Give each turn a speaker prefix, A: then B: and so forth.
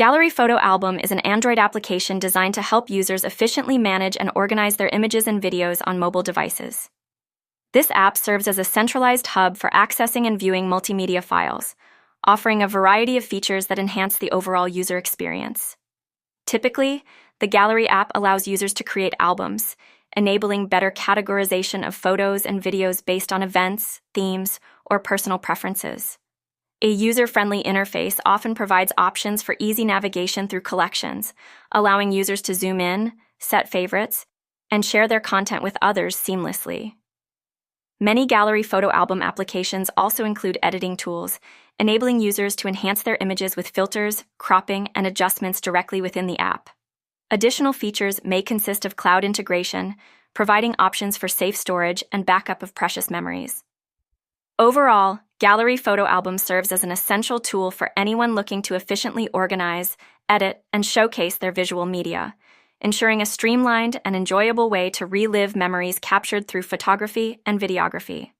A: Gallery Photo Album is an Android application designed to help users efficiently manage and organize their images and videos on mobile devices. This app serves as a centralized hub for accessing and viewing multimedia files, offering a variety of features that enhance the overall user experience. Typically, the Gallery app allows users to create albums, enabling better categorization of photos and videos based on events, themes, or personal preferences. A user-friendly interface often provides options for easy navigation through collections, allowing users to zoom in, set favorites, and share their content with others seamlessly. Many Gallery photo album applications also include editing tools, enabling users to enhance their images with filters, cropping, and adjustments directly within the app. Additional features may consist of cloud integration, providing options for safe storage and backup of precious memories. Overall, Gallery Photo Album serves as an essential tool for anyone looking to efficiently organize, edit, and showcase their visual media, ensuring a streamlined and enjoyable way to relive memories captured through photography and videography.